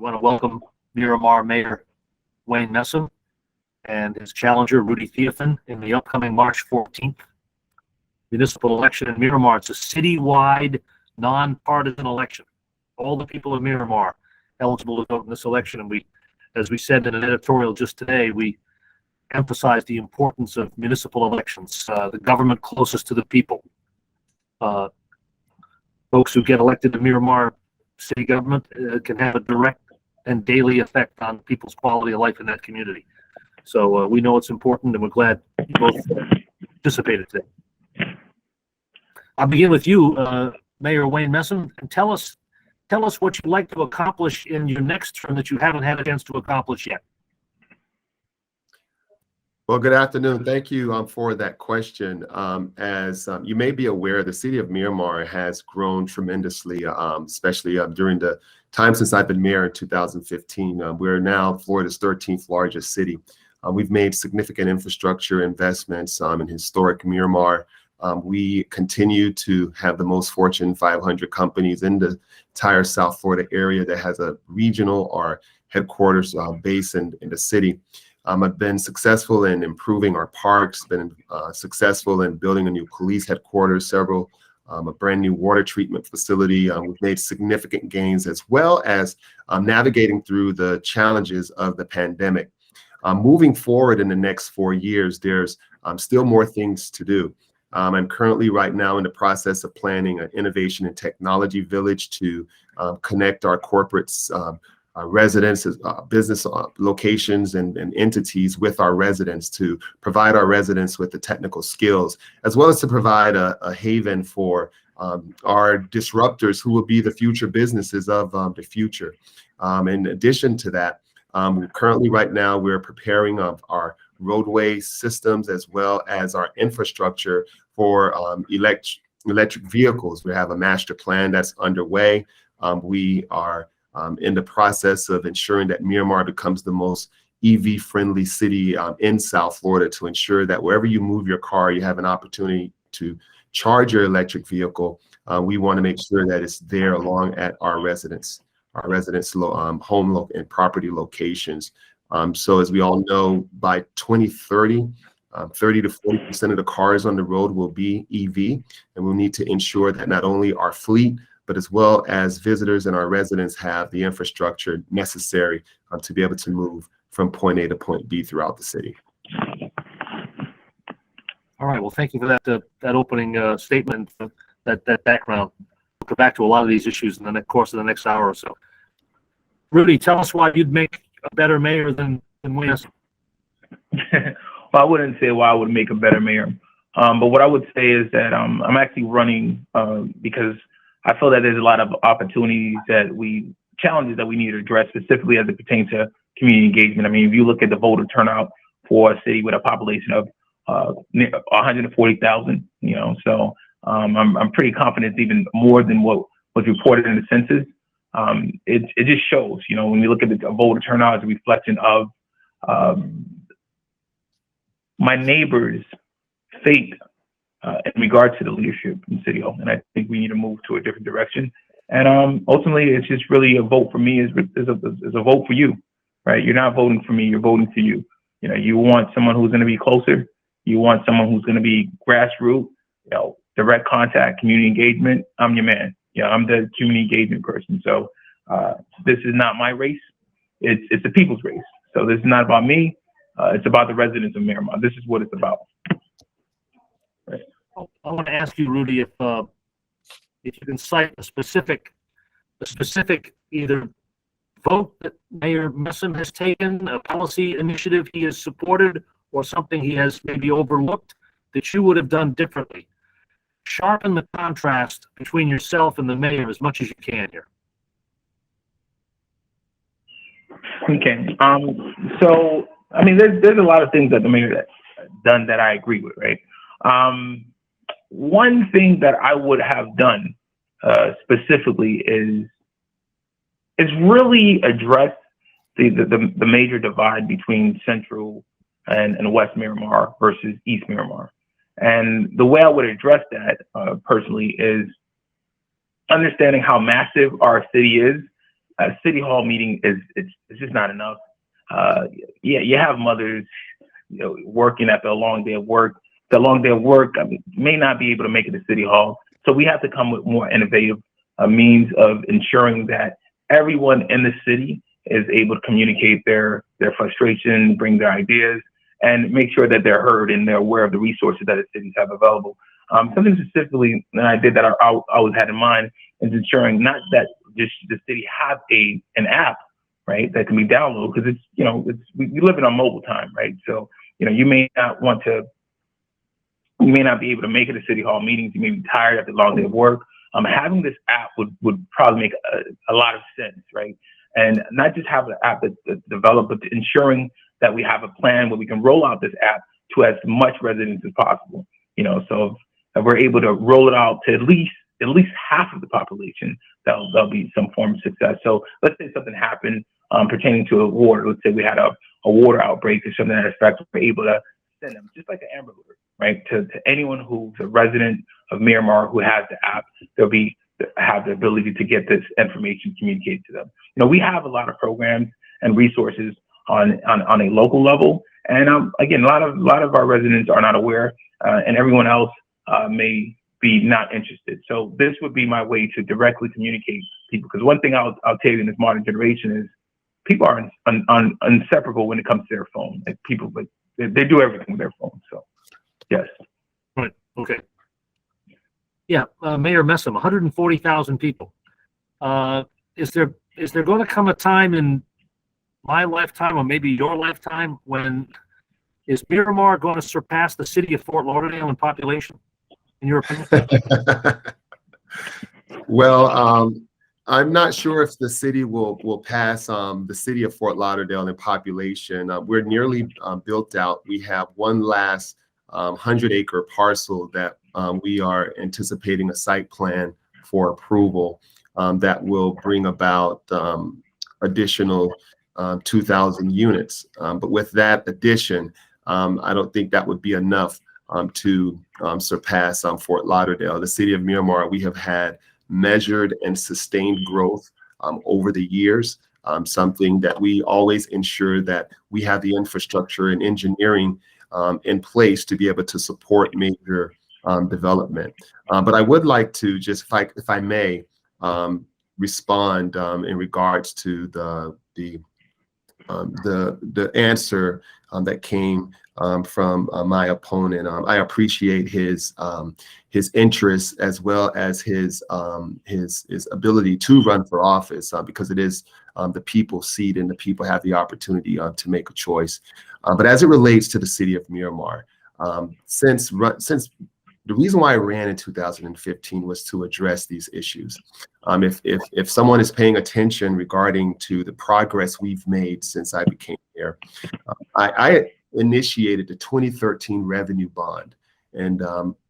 We want to welcome Miramar Mayor Wayne Messam and his challenger, Rudy Theophin, in the upcoming March 14th municipal election in Miramar. It's a citywide, nonpartisan election. All the people of Miramar eligible to vote in this election. And we, as we said in an editorial just today, we emphasize the importance of municipal elections, the government closest to the people. Folks who get elected to Miramar city government can have a direct and daily effect on people's quality of life in that community. So we know it's important, and we're glad you both participated today. I'll begin with you, Mayor Wayne Messam, and tell us what you'd like to accomplish in your next term that you haven't had a chance to accomplish yet. Well, good afternoon. Thank you for that question. As you may be aware, the city of Miramar has grown tremendously, especially during the time since I've been mayor in 2015. We're now Florida's 13th largest city. We've made significant infrastructure investments in historic Miramar. We continue to have the most Fortune 500 companies in the entire South Florida area that has a regional or headquarters base in the city. I've been successful in improving our parks, been successful in building a new police headquarters, a brand new water treatment facility. We've made significant gains, as well as navigating through the challenges of the pandemic. Moving forward in the next 4 years, there's still more things to do. I'm currently right now in the process of planning an innovation and technology village to connect our corporates, our residents, business locations and entities with our residents, to provide our residents with the technical skills, as well as to provide a haven for our disruptors who will be the future businesses of the future. In addition to that, currently right now we're preparing our roadway systems as well as our infrastructure for electric vehicles. We have a master plan that's underway. We are in the process of ensuring that Miramar becomes the most EV-friendly city in South Florida, to ensure that wherever you move your car, you have an opportunity to charge your electric vehicle. We want to make sure that it's there along at our residents' home and property locations. So as we all know, by 2030, 30 to 40% of the cars on the road will be EV, and we'll need to ensure that not only our fleet, but as well as visitors and our residents have the infrastructure necessary to be able to move from point A to point B throughout the city. All right. Well, thank you for that opening statement, that background. We'll come back to a lot of these issues in the course of the next hour or so. Rudy, tell us why you'd make a better mayor than Wayne. Well, I wouldn't say why I would make a better mayor, but what I would say is that I'm actually running because I feel that there's a lot of opportunities challenges that we need to address, specifically as it pertains to community engagement. I mean, if you look at the voter turnout for a city with a population of 140,000, so I'm pretty confident it's even more than what was reported in the census. It just shows, when you look at the voter turnout as a reflection of my neighbor's fate in regards to the leadership in City Hall. And I think we need to move to a different direction. And ultimately, it's just really a vote for me is a vote for you, right? You're not voting for me, you're voting for you. You want someone who's going to be closer. You want someone who's going to be grassroots, direct contact, community engagement. I'm your man. I'm the community engagement person. So this is not my race. It's the people's race. So this is not about me. It's about the residents of Miramar. This is what it's about. Right. I want to ask you, Rudy, if you can cite a specific either vote that Mayor Messam has taken, a policy initiative he has supported, or something he has maybe overlooked that you would have done differently. Sharpen the contrast between yourself and the mayor as much as you can here. Okay. So, I mean, there's a lot of things that the mayor has done that I agree with, right? One thing that I would have done specifically is really address the major divide between Central and West Miramar versus East Miramar. And the way I would address that personally is understanding how massive our city is a city hall meeting it's just not enough. Yeah, you have mothers, working after a long day of work. The long day of work, I mean, may not be able to make it to city hall. So we have to come with more innovative means of ensuring that everyone in the city is able to communicate their frustration, bring their ideas, and make sure that they're heard and they're aware of the resources that the cities have available. Something specifically that I did that I always had in mind is ensuring not that just the city have an app, right, that can be downloaded, because we live in a mobile time, right? So you may not be able to make it to city hall meetings. You may be tired after a long day of work. Having this app would probably make a lot of sense, right? And not just have an app that's developed, but ensuring that we have a plan where we can roll out this app to as much residents as possible. So if we're able to roll it out to at least half of the population, that'll be some form of success. So let's say something happened pertaining to a water. Let's say we had a water outbreak or something that affects. We're able to send them just like an Amber Alert, right, to anyone who's a resident of Miramar who has the app. They'll have the ability to get this information communicated to them. We have a lot of programs and resources on a local level, and again, a lot of our residents are not aware, and everyone else may be not interested. So this would be my way to directly communicate people, because one thing I'll tell you in this modern generation is people are inseparable when it comes to their phone. Like people, but they do everything with their phone. So yes. Right. Okay. Yeah, Mayor Messam, 140,000 people. Is there going to come a time in my lifetime, or maybe your lifetime, when is Miramar going to surpass the city of Fort Lauderdale in population, in your opinion? Well, I'm not sure if the city will pass the city of Fort Lauderdale in population. We're nearly built out. We have one last 100-acre parcel that we are anticipating a site plan for approval that will bring about additional 2,000 units. But with that addition, I don't think that would be enough to surpass Fort Lauderdale. The city of Miramar, we have had measured and sustained growth over the years, something that we always ensure that we have the infrastructure and engineering in place to be able to support major development. But I would like to just, if I may, respond in regards to the answer that came from my opponent. I appreciate his interest as well as his ability to run for office because it is the people's seat and the people have the opportunity to make a choice. But as it relates to the city of Miramar, since the reason why I ran in 2015 was to address these issues. If someone is paying attention regarding to the progress we've made since I became mayor, I initiated the 2013 revenue bond. And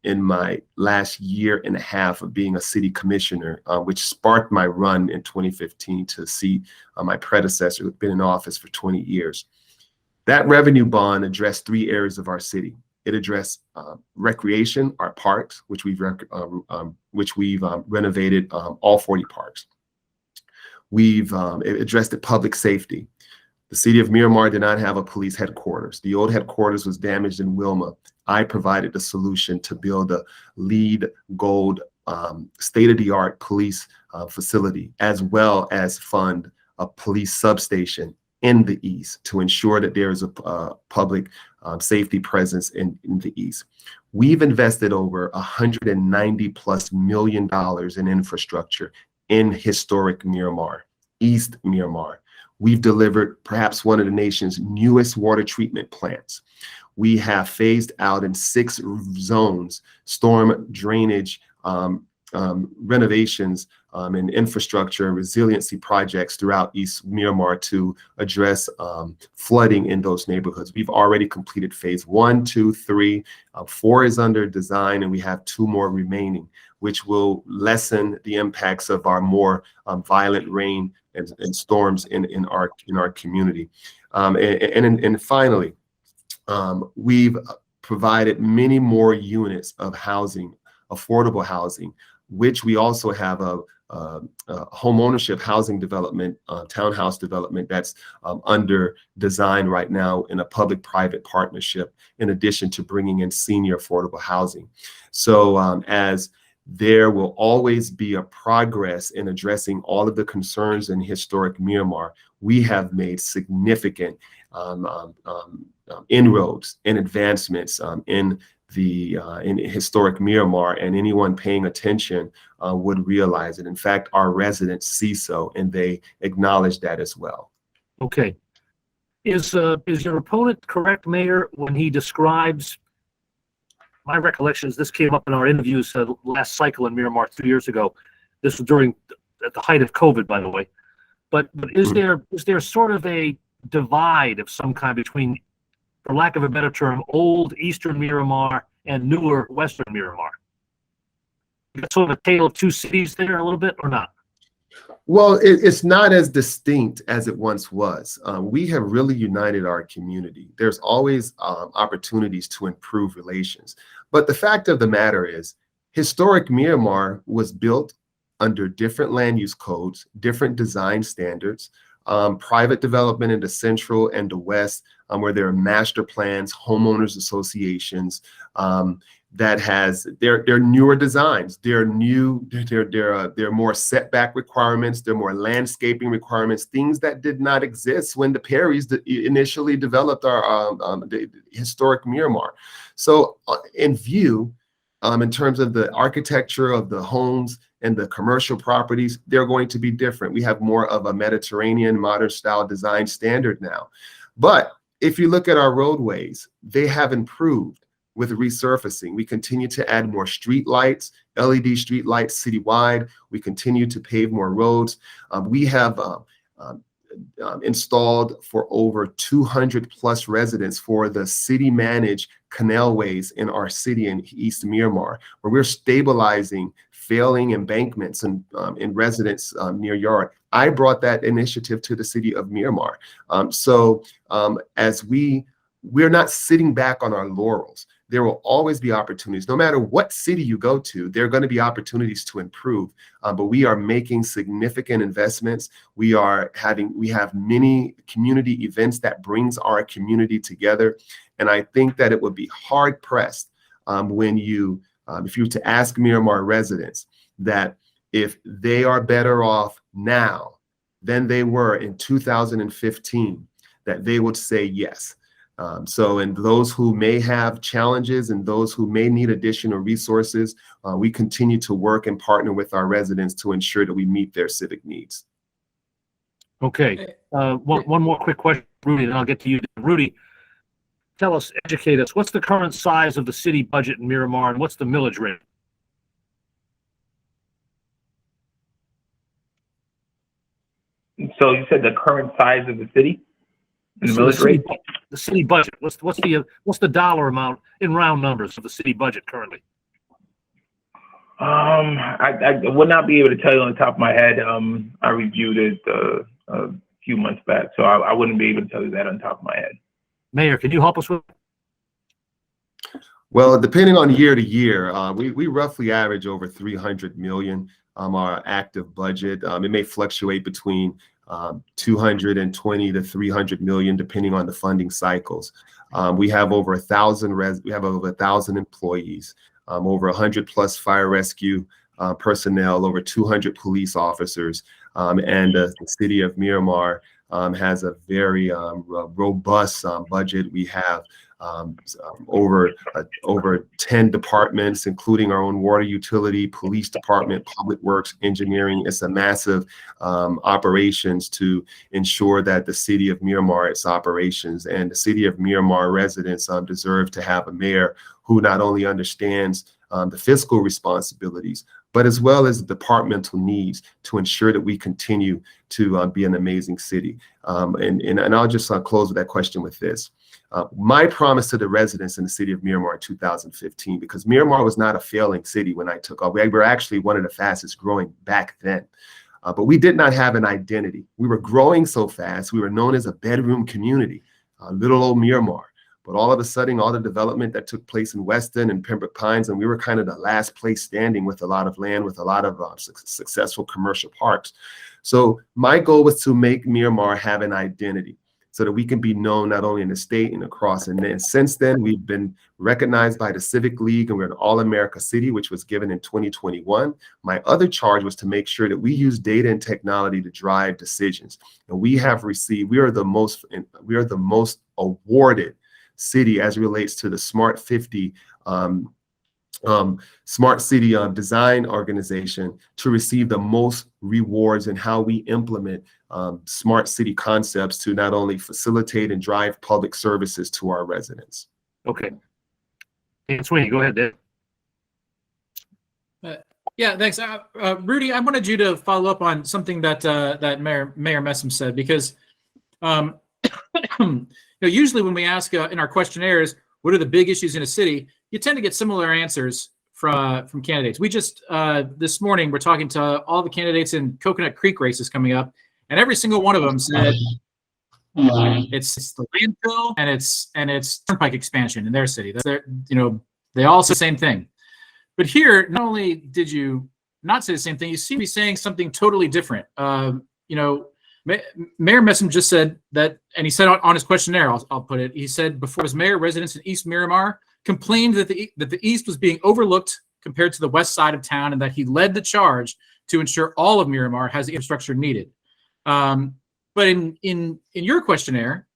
in my last year and a half of being a city commissioner, which sparked my run in 2015 to see my predecessor who'd been in office for 20 years. That revenue bond addressed 3 areas of our city. It addressed recreation, our parks, which we've renovated all 40 parks. We've addressed the public safety. The city of Miramar did not have a police headquarters. The old headquarters was damaged in Wilma. I provided the solution to build a LEED Gold state-of-the-art police facility, as well as fund a police substation in the east to ensure that there is a public safety presence in the east. We've invested over $190+ million in infrastructure in historic Miramar, East Miramar. We've delivered perhaps one of the nation's newest water treatment plants. We have phased out in 6 zones storm drainage renovations and infrastructure and resiliency projects throughout East Miramar to address flooding in those neighborhoods. We've already completed phase 1, 2, 3. 4 is under design, and we have 2 more remaining, which will lessen the impacts of our more violent rain and storms in our community. And finally, we've provided many more units of housing, affordable housing, which we also have a home ownership housing development, townhouse development that's under design right now in a public-private partnership, in addition to bringing in senior affordable housing. So as there will always be a progress in addressing all of the concerns in historic Miramar, we have made significant inroads and advancements in historic Miramar, and anyone paying attention would realize it. In fact, our residents see so, and they acknowledge that as well. Okay. Is your opponent correct, Mayor, when he describes, my recollection is this came up in our interviews last cycle in Miramar 2 years ago. This was at the height of COVID, by the way. But is there sort of a divide of some kind between, for lack of a better term, old Eastern Miramar and newer Western Miramar? You got sort of a tale of two cities there a little bit, or not? Well, it's not as distinct as it once was. We have really united our community. There's always opportunities to improve relations. But the fact of the matter is, historic Miramar was built under different land use codes, different design standards, private development in the central and the west, where there are master plans, homeowners associations, they're newer designs. They're new. There are more setback requirements. There are more landscaping requirements. Things that did not exist when the Perrys initially developed our the historic Miramar. So, in view, in terms of the architecture of the homes and the commercial properties, they're going to be different. We have more of a Mediterranean modern style design standard now. But if you look at our roadways, they have improved with resurfacing. We continue to add more street lights, LED street lights citywide. We continue to pave more roads. We have installed for over 200 plus residents for the city managed canalways in our city in East Miramar, where we're stabilizing failing embankments and in residents near yard. I brought that initiative to the city of Miramar. As we're not sitting back on our laurels. There will always be opportunities. No matter what city you go to, there are going to be opportunities to improve. But we are making significant investments. We have many community events that brings our community together. And I think that it would be hard pressed if you were to ask Miramar residents that if they are better off now than they were in 2015, that they would say yes. And those who may have challenges and those who may need additional resources, we continue to work and partner with our residents to ensure that we meet their civic needs. Okay. One more quick question, Rudy, and I'll get to you. Rudy, tell us, educate us. What's the current size of the city budget in Miramar, and what's the millage rate? So you said the current size of the city? And the millage rate? The city budget. What's the dollar amount in round numbers of the city budget currently? I would not be able to tell you on the top of my head. I reviewed it a few months back, so I wouldn't be able to tell you that on top of my head. Mayor, can you help us with? Well, depending on year to year, we roughly average over 300 million. Our active budget. It may fluctuate between 220 to 300 million, depending on the funding cycles. We have over 1,000 employees, over 100 plus fire rescue personnel, over 200 police officers, and the city of Miramar has a very robust budget. We have over 10 departments, including our own water utility, police department, public works, engineering. It's a massive operations to ensure that the city of Miramar, its operations, and the city of Miramar residents deserve to have a mayor who not only understands the fiscal responsibilities, but as well as the departmental needs to ensure that we continue to be an amazing city. And I'll just close with that question with this. My promise to the residents in the city of Miramar in 2015, because Miramar was not a failing city when I took off. We were actually one of the fastest growing back then. But we did not have an identity. We were growing so fast. We were known as a bedroom community, little old Miramar. But all of a sudden, all the development that took place in Weston and Pembroke Pines, and we were kind of the last place standing with a lot of land, with a lot of successful commercial parks. So my goal was to make Miramar have an identity, so that we can be known not only in the state and across. And then since then, we've been recognized by the Civic League, and we're an All-America City, which was given in 2021. My other charge was to make sure that we use data and technology to drive decisions. And we are the most awarded city as it relates to the Smart 50 Smart City Design Organization to receive the most rewards in how we implement smart city concepts to not only facilitate and drive public services to our residents. Okay. Hey, Sweeney, go ahead, Dave. Yeah, thanks. Rudy, I wanted you to follow up on something that that Mayor Messam said, because usually when we ask in our questionnaires, what are the big issues in a city, you tend to get similar answers from candidates. We just this morning we're talking to all the candidates in Coconut Creek races coming up, and every single one of them said it's the landfill and it's turnpike expansion in their city. That's their, they all say the same thing. But here, not only did you not say the same thing, you seem to be saying something totally different. Mayor Messam just said that, and he said on his questionnaire, I'll put it, he said before his mayor, residents in East Miramar complained that the East was being overlooked compared to the west side of town, and that he led the charge to ensure all of Miramar has the infrastructure needed. But in your questionnaire,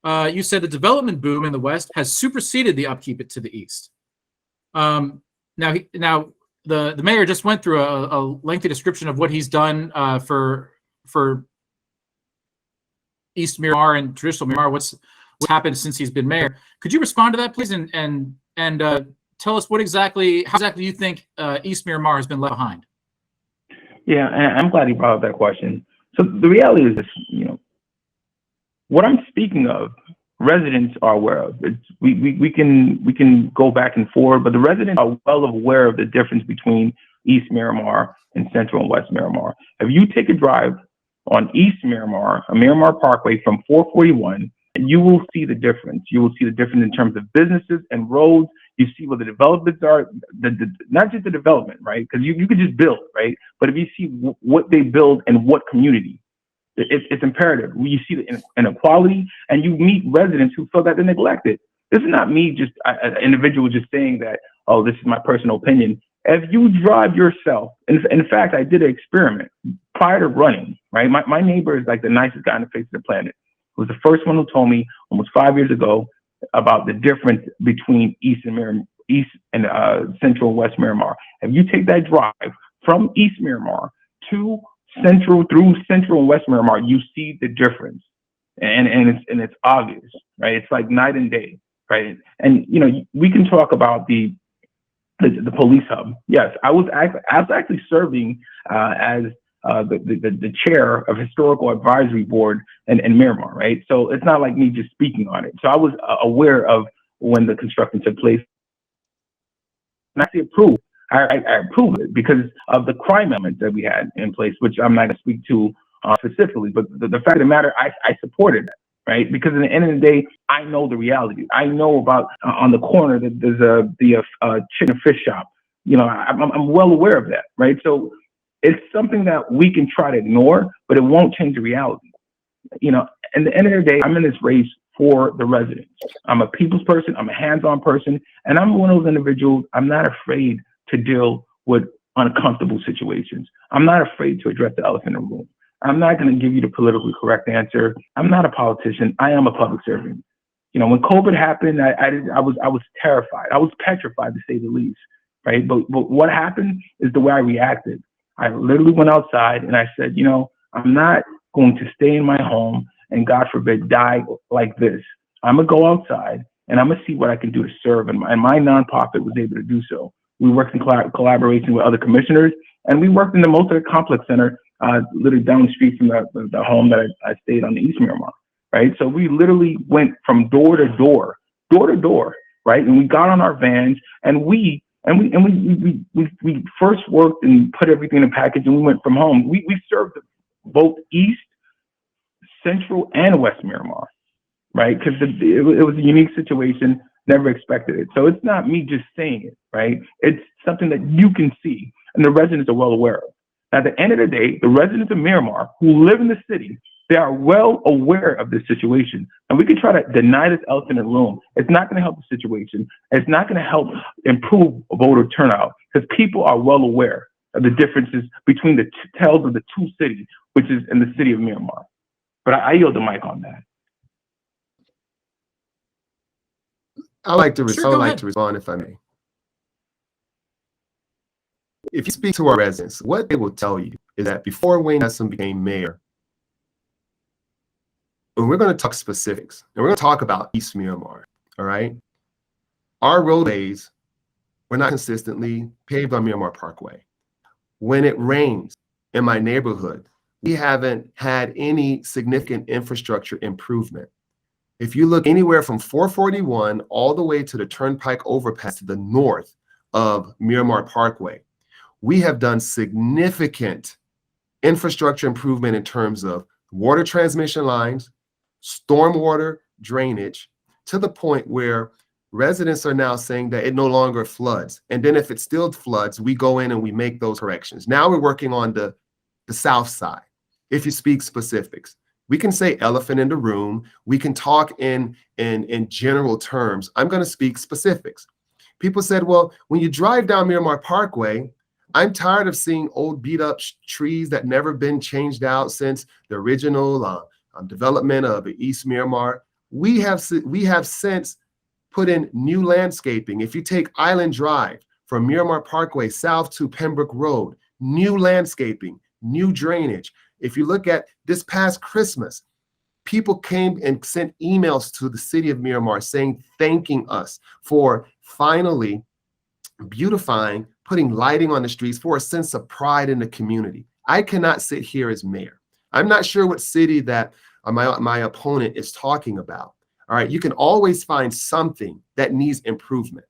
you said the development boom in the West has superseded the upkeep to the East. Now the mayor just went through a lengthy description of what he's done for East Miramar and traditional Miramar, what's happened since he's been mayor. Could you respond to that, please, and tell us how exactly you think East Miramar has been left behind? Yeah, and I'm glad you brought up that question. So the reality is this, what I'm speaking of, residents are aware of. We can go back and forth, but the residents are well aware of the difference between East Miramar and Central and West Miramar. If you take a drive on East Miramar, a Miramar Parkway from 441, and you will see the difference. You will see the difference in terms of businesses and roads. You see where the developments are, not just the development, right? Because you could just build, right? But if you see what they build and what community, it's imperative. You see the inequality, and you meet residents who feel that they're neglected. This is not me, just an individual just saying that, oh, this is my personal opinion. If you drive yourself, in fact, I did an experiment prior to running, right? My neighbor is like the nicest guy on the face of the planet. He was the first one who told me almost 5 years ago about the difference between East and Central and West Miramar. If you take that drive from East Miramar to Central, through Central and West Miramar, you see the difference, and it's obvious, right? It's like night and day, right? And we can talk about the police hub. Yes, I was actually serving as the chair of historical advisory board in Miramar, right? So it's not like me just speaking on it. So I was aware of when the construction took place, and I approve. I approve it because of the crime elements that we had in place, which I'm not going to speak to specifically. But the fact of the matter, I supported that, right? Because at the end of the day, I know the reality. I know about on the corner that there's the chicken and fish shop. I'm well aware of that, right? So it's something that we can try to ignore, but it won't change the reality. At the end of the day, I'm in this race for the residents. I'm a people's person. I'm a hands-on person, and I'm one of those individuals. I'm not afraid to deal with uncomfortable situations. I'm not afraid to address the elephant in the room. I'm not going to give you the politically correct answer. I'm not a politician. I am a public servant. When COVID happened, I was terrified. I was petrified, to say the least, right? But what happened is the way I reacted. I literally went outside and I said, I'm not going to stay in my home and, God forbid, die like this. I'm going to go outside and I'm going to see what I can do to serve. And my nonprofit was able to do so. We worked in collaboration with other commissioners, and we worked in the Multi Complex Center, literally down the street from the home that I stayed on the East Miramar, right? So we literally went from door to door, right? And we got on our vans, and we first worked and put everything in a package, and we went from home. We served both East, Central, and West Miramar, right? Because it was a unique situation, never expected it. So it's not me just saying it, right? It's something that you can see and the residents are well aware of. At the end of the day, the residents of Miramar who live in the city, they are well aware of this situation. And we can try to deny this elephant in the room. It's not going to help the situation. It's not going to help improve voter turnout because people are well aware of the differences between the tales of the two cities, which is in the city of Miramar. But I yield the mic on that. I like to Sure, go ahead. respond if I may. If you speak to our residents, what they will tell you is that before Wayne Messam became mayor, and we're going to talk specifics, and we're going to talk about East Miramar, all right? Our roadways were not consistently paved on Miramar Parkway. When it rains in my neighborhood, we haven't had any significant infrastructure improvement. If you look anywhere from 441 all the way to the Turnpike overpass to the north of Miramar Parkway, we have done significant infrastructure improvement in terms of water transmission lines, stormwater drainage, to the point where residents are now saying that it no longer floods. And then if it still floods, we go in and we make those corrections. Now we're working on the south side. If you speak specifics, we can say elephant in the room. We can talk in general terms. I'm going to speak specifics. People said, well, when you drive down Miramar Parkway, I'm tired of seeing old beat up trees that never been changed out since the original development of East Miramar. We have since put in new landscaping. If you take Island Drive from Miramar Parkway south to Pembroke Road, new landscaping, new drainage. If you look at this past Christmas, people came and sent emails to the city of Miramar saying, thanking us for finally beautifying, putting lighting on the streets for a sense of pride in the community. I cannot sit here as mayor. I'm not sure what city that my opponent is talking about. All right, you can always find something that needs improvement,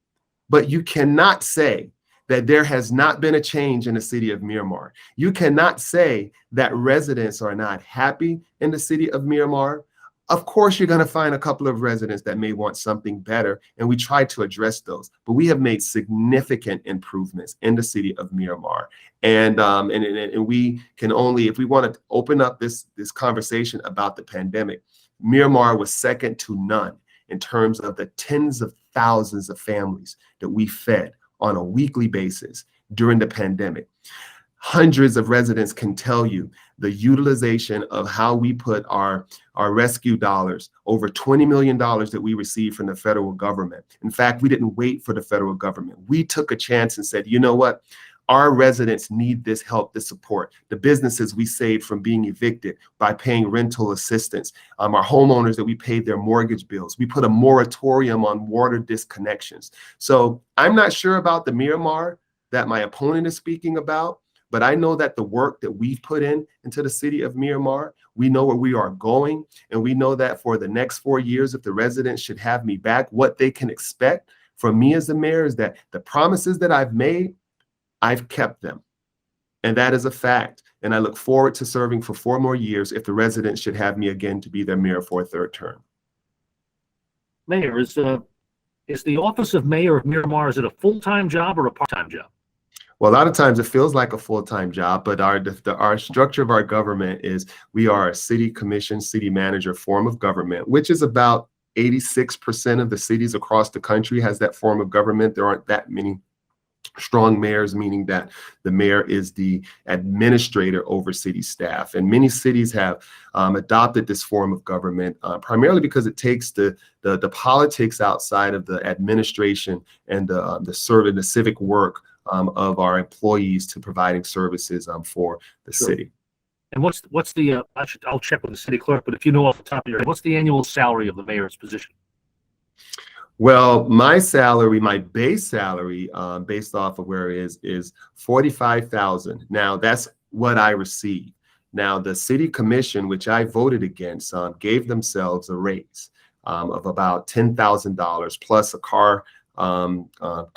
but you cannot say that there has not been a change in the city of Miramar. You cannot say that residents are not happy in the city of Miramar. Of course, you're going to find a couple of residents that may want something better, and we try to address those. But we have made significant improvements in the city of Miramar, and we can only, if we want to open up this conversation about the pandemic, Miramar was second to none in terms of the tens of thousands of families that we fed on a weekly basis during the pandemic. Hundreds of residents can tell you the utilization of how we put our rescue dollars, over $20 million that we received from the federal government. In fact, we didn't wait for the federal government. We took a chance and said, you know what? Our residents need this help, this support. The businesses we saved from being evicted by paying rental assistance, our homeowners that we paid their mortgage bills. We put a moratorium on water disconnections. So I'm not sure about the Miramar that my opponent is speaking about, but I know that the work that we've put into the city of Miramar, we know where we are going. And we know that for the next 4 years, if the residents should have me back, what they can expect from me as the mayor is that the promises that I've made, I've kept them. And that is a fact. And I look forward to serving for 4 more years if the residents should have me again to be their mayor for a 3rd term. Mayor, is the office of mayor of Miramar, is it a full-time job or a part-time job? Well, a lot of times it feels like a full-time job, but our structure of our government is we are a city commission, city manager form of government, which is about 86% of the cities across the country has that form of government. There aren't that many strong mayors, meaning that the mayor is the administrator over city staff. And many cities have adopted this form of government primarily because it takes the politics outside of the administration and the civic work of our employees to providing services for the city. And what's the I'll check with the city clerk, but if you know off the top of your head, what's the annual salary of the mayor's position? Well, my salary, my base salary, based off of where it is $45,000. Now that's what I receive. Now the city commission, which I voted against, gave themselves a raise of about $10,000 plus a car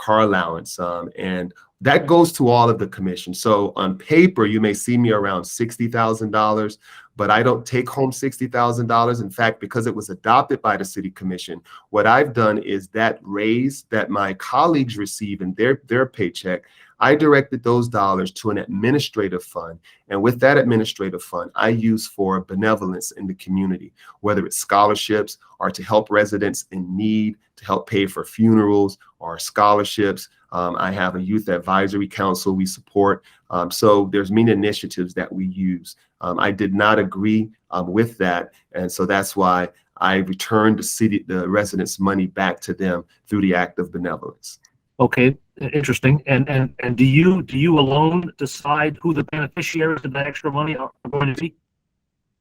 allowance and That goes to all of the commission. So on paper, you may see me around $60,000, but I don't take home $60,000. In fact, because it was adopted by the city commission, what I've done is that raise that my colleagues receive in their paycheck, I directed those dollars to an administrative fund. And with that administrative fund, I use for benevolence in the community, whether it's scholarships or to help residents in need, to help pay for funerals or scholarships. I have a youth advisory council we support. So there's many initiatives that we use. I did not agree with that. And so that's why I returned the residents' money back to them through the act of benevolence. Okay, interesting. And do you alone decide who the beneficiaries of that extra money are going to be?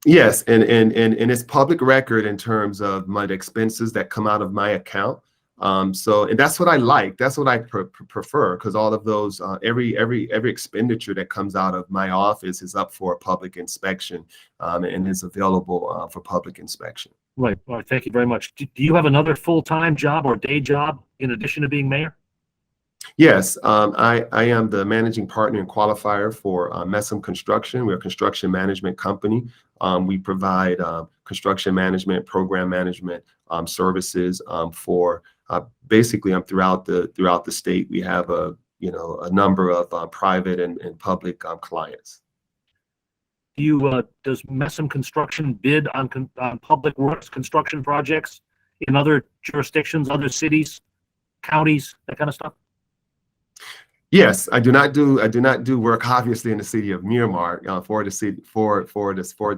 Yes, and it's public record in terms of my expenses that come out of my account. And that's what I like. That's what I prefer, because all of those, every expenditure that comes out of my office is up for public inspection, and is available for public inspection. Right. All right. Thank you very much. Do you have another full-time job or day job in addition to being mayor? Yes, I am the managing partner and qualifier for Messam Construction. We're a construction management company. We provide construction management, program management services for basically throughout the state. We have a number of private and public clients. Does Messam Construction bid on public works construction projects in other jurisdictions, other cities, counties, that kind of stuff? Yes, I do not do work obviously in the city of Miramar for the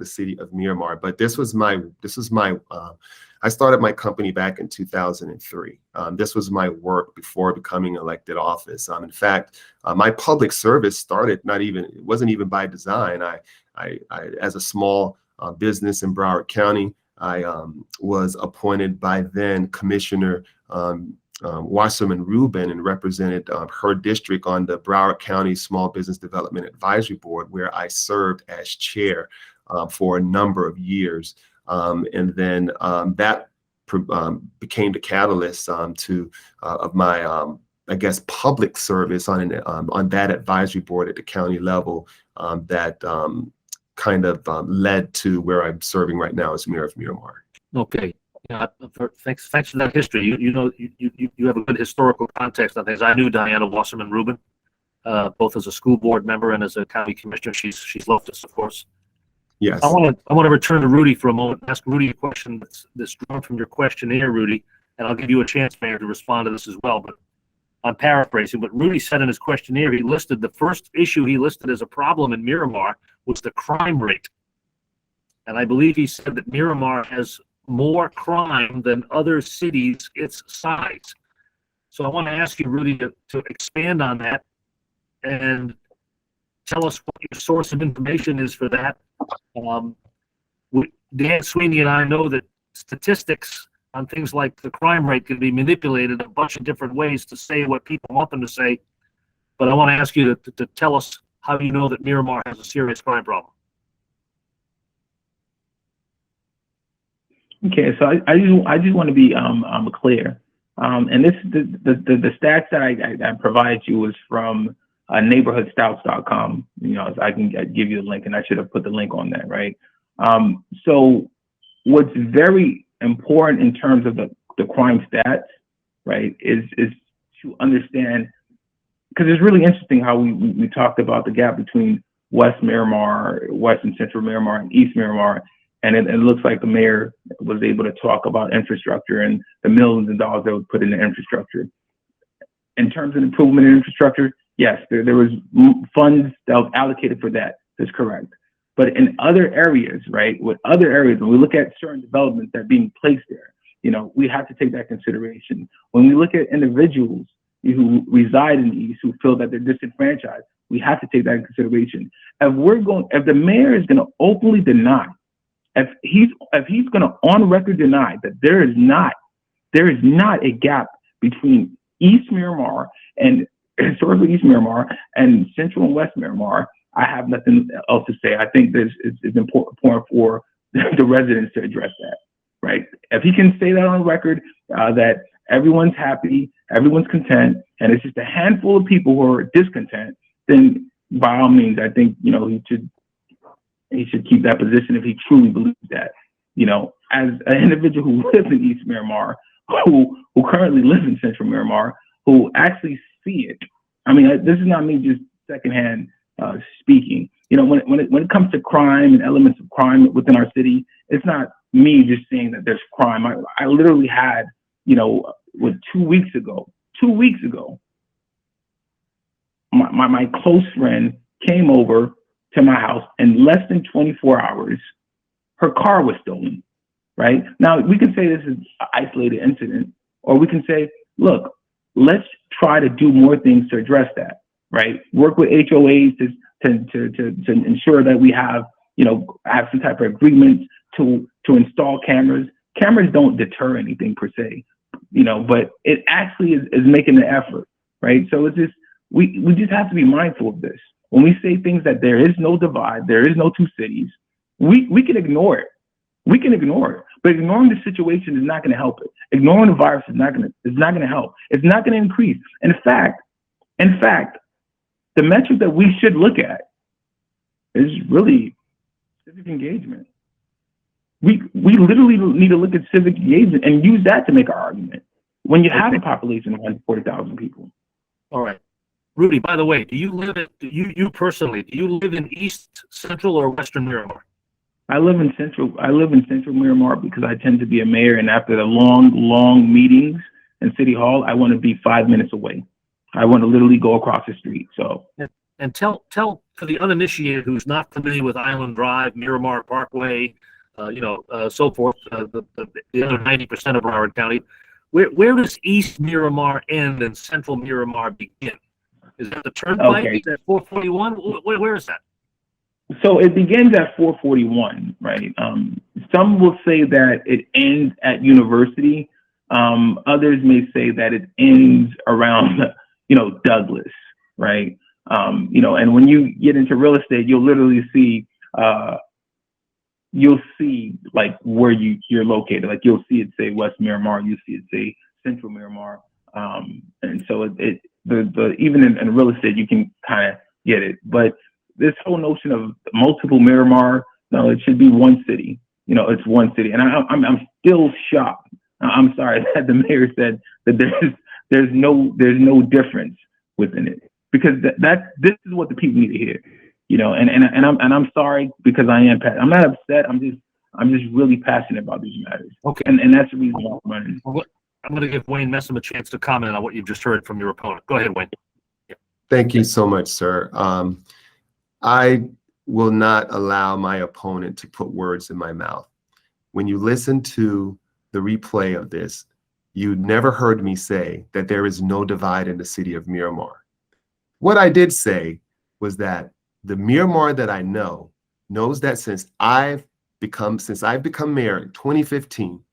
city of Miramar. But this was my I started my company back in 2003. This was my work before becoming elected office. In fact, my public service started it wasn't even by design. I as a small business in Broward County, I was appointed by then Commissioner Wasserman Rubin, and represented her district on the Broward County Small Business Development Advisory Board, where I served as chair for a number of years. And then that became the catalyst of my, I guess, public service on that advisory board at the county level that kind of led to where I'm serving right now as mayor of Miramar. Okay. Yeah, thanks for that history. You have a good historical context on things. I knew Diana Wasserman Rubin, both as a school board member and as a county commissioner. She's loved us, of course. Yes. I want to return to Rudy for a moment. Ask Rudy a question that's drawn from your questionnaire, Rudy, and I'll give you a chance, Mayor, to respond to this as well. But I'm paraphrasing. But Rudy said in his questionnaire, he listed the first issue he listed as a problem in Miramar was the crime rate, and I believe he said that Miramar has more crime than other cities its size. So I want to ask you, Rudy, to expand on that and tell us what your source of information is for that. Dan Sweeney and I know that statistics on things like the crime rate can be manipulated a bunch of different ways to say what people want them to say. But I want to ask you to tell us how you know that Miramar has a serious crime problem. Okay, so I just want to be clear, and this the stats that I provide you was from neighborhoodstouts.com. I can give you the link, and I should have put the link on that, right? So what's very important in terms of the crime stats, right, is to understand, because it's really interesting how we talked about the gap between West Miramar, West and Central Miramar, and East Miramar. And it looks like the mayor was able to talk about infrastructure and the millions of dollars that was put into infrastructure. In terms of improvement in infrastructure, yes, there was funds that was allocated for that. That's correct. But in other areas, right, when we look at certain developments that are being placed there, we have to take that consideration. When we look at individuals who reside in the East who feel that they're disenfranchised, we have to take that in consideration. If the mayor is going to openly deny, if he's going to on record deny that there is not a gap between East Miramar and historically East Miramar and Central and West Miramar, I have nothing else to say. I think this is important for the residents to address that, right? If he can say that on record, that everyone's happy, everyone's content, and it's just a handful of people who are discontent, then by all means, I think, you know, he should keep that position if he truly believes that. You know, as an individual who lives in East Miramar, who currently lives in Central Miramar, who actually see it. I mean, this is not me just secondhand speaking. You know, when it comes to crime and elements of crime within our city, it's not me just saying that there's crime. I literally had, you know, 2 weeks ago, my close friend came over to my house in less than 24 hours. Her car was stolen, right? Now, we can say this is an isolated incident, or we can say, look, let's try to do more things to address that, right? Work with HOAs to ensure that we have, you know, have some type of agreement to install cameras. Cameras don't deter anything per se, you know, but it actually is making an effort, right? So it's just, we just have to be mindful of this. When we say things that there is no divide, there is no two cities, we can ignore it. We can ignore it, but ignoring the situation is not going to help it. Ignoring the virus is not going to help. It's not going to increase. In fact, the metric that we should look at is really civic engagement. We literally need to look at civic engagement and use that to make our argument when you have a population of 140,000 people. All right. Rudy, by the way, do you live in East, Central, or Western Miramar? I live in Central Miramar because I tend to be a mayor, and after the long meetings in City Hall, I want to be 5 minutes away. I want to literally go across the street. So, and tell for the uninitiated who's not familiar with Island Drive, Miramar Parkway, so forth, the other 90% of Broward County, where does East Miramar end and Central Miramar begin? Is that the turnpike? Okay. Is that 441? Where is that? So it begins at 441, right? Some will say that it ends at University. Others may say that it ends around, Douglas, right? And when you get into real estate, you'll literally see, like where you're located. Like you'll see it say West Miramar, you see it say Central Miramar. And so even in real estate, you can kind of get it. But this whole notion of multiple Miramar, no, it should be one city. It's one city. And I'm still shocked. I'm sorry that the mayor said that there's no difference within it, because this is what the people need to hear. And I'm sorry because I am passionate. I'm not upset. I'm just really passionate about these matters. Okay. And that's the reason why I'm running. I'm going to give Wayne Messam a chance to comment on what you've just heard from your opponent. Go ahead, Wayne. Yeah. Thank you so much, sir. I will not allow my opponent to put words in my mouth. When you listen to the replay of this, you never heard me say that there is no divide in the city of Miramar. What I did say was that the Miramar that I know knows that since I've become mayor in 2015,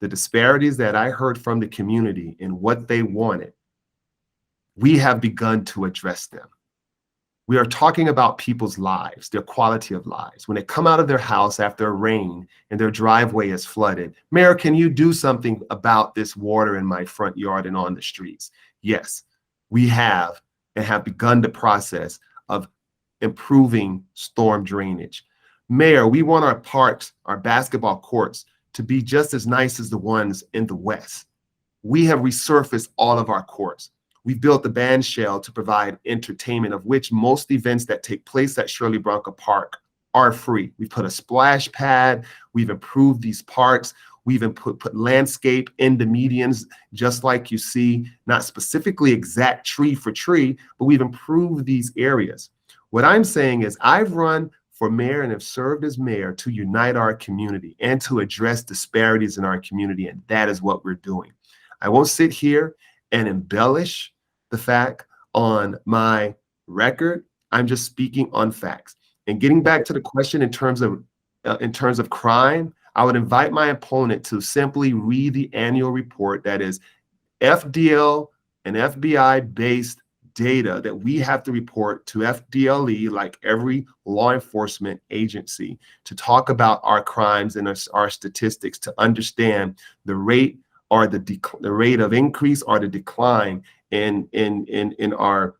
the disparities that I heard from the community and what they wanted, we have begun to address them. We are talking about people's lives, their quality of lives. When they come out of their house after a rain and their driveway is flooded, Mayor, can you do something about this water in my front yard and on the streets? Yes, we have, and have begun the process of improving storm drainage. Mayor, we want our parks, our basketball courts, to be just as nice as the ones in the West. We have resurfaced all of our courts. We've built the band shell to provide entertainment, of which most events that take place at Shirley Bronco Park are free. We've put a splash pad. We've improved these parks. We've put landscape in the medians, just like you see, not specifically exact tree for tree, but we've improved these areas. What I'm saying is I've run for mayor and have served as mayor to unite our community and to address disparities in our community, and that is what we're doing. I won't sit here and embellish the fact on my record. I'm just speaking on facts. And getting back to the question in terms of crime, I would invite my opponent to simply read the annual report that is FDL and FBI based data that we have to report to FDLE, like every law enforcement agency, to talk about our crimes and our statistics, to understand the rate or the rate of increase or the decline in our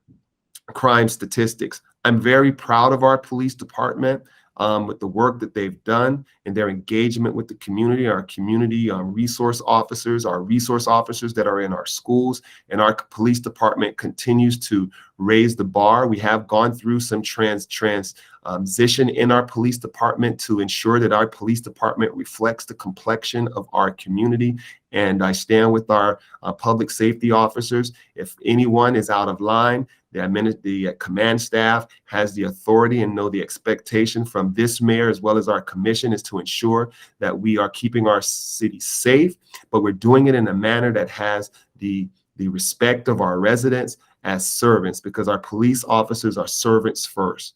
crime statistics. I'm very proud of our police department with the work that they've done and their engagement with the community, our community resource officers that are in our schools, and our police department continues to raise the bar. We have gone through some transition in our police department to ensure that our police department reflects the complexion of our community. And I stand with our public safety officers. If anyone is out of line, the command staff has the authority and know the expectation from this mayor as well as our commission is to ensure that we are keeping our city safe, but we're doing it in a manner that has the respect of our residents as servants, because our police officers are servants first.